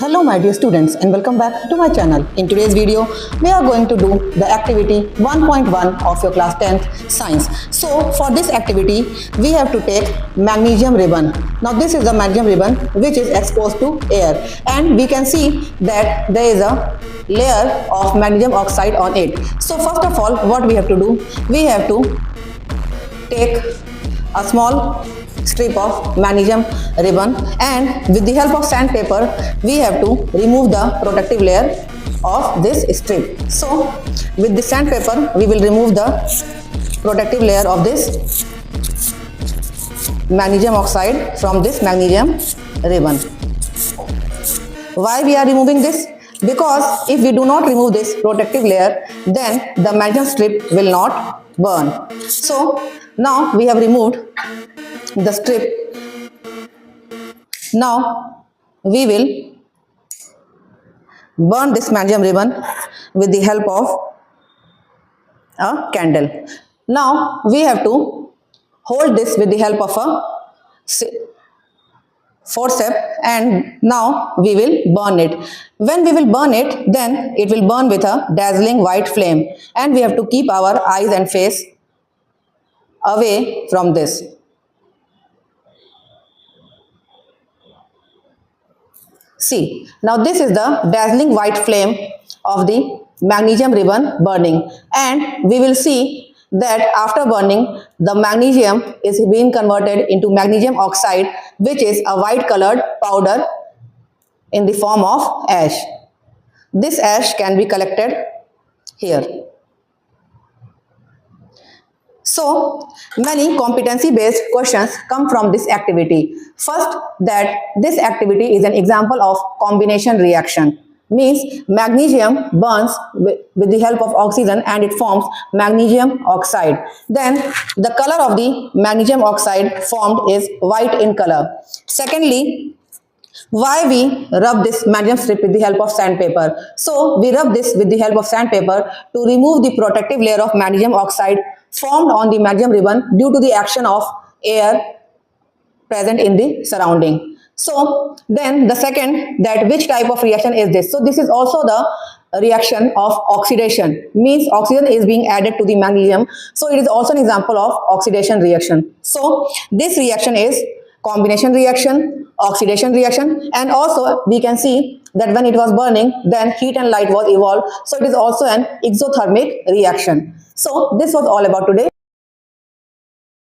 Hello my dear students and welcome back to my channel. In today's video, we are going to do the activity 1.1 of your class 10th science. So for this activity, we have to take magnesium ribbon. Now this is the magnesium ribbon which is exposed to air, and we can see that there is a layer of magnesium oxide on it. So first of all, what we have to do, we have to take a small strip of magnesium ribbon, and with the help of sandpaper we have to remove the protective layer of this strip. So with the sandpaper we will remove the protective layer of this magnesium oxide from this magnesium ribbon. Why we are removing this? Because if we do not remove this protective layer, then the magnesium strip will not burn. So now we have removed the strip. Now we will burn this magnesium ribbon with the help of a candle. Now we have to hold this with the help of a forceps, and now we will burn it. When we will burn it, then it will burn with a dazzling white flame, and we have to keep our eyes and face away from this. See, now this is the dazzling white flame of the magnesium ribbon burning, and we will see that after burning, the magnesium is being converted into magnesium oxide, which is a white colored powder in the form of ash. This ash can be collected here. So many competency-based questions come from this activity. First, that this activity is an example of combination reaction. Means magnesium burns with the help of oxygen and it forms magnesium oxide. Then the color of the magnesium oxide formed is white in color. Secondly, why we rub this magnesium strip with the help of sandpaper? So we rub this with the help of sandpaper to remove the protective layer of magnesium oxide formed on the magnesium ribbon due to the action of air present in the surrounding. So then the second, that which type of reaction is this? So this is also the reaction of oxidation. Means oxygen is being added to the magnesium. So it is also an example of oxidation reaction. So this reaction is combination reaction, oxidation reaction, and also we can see that when it was burning, then heat and light was evolved. So it is also an exothermic reaction. So this was all about today.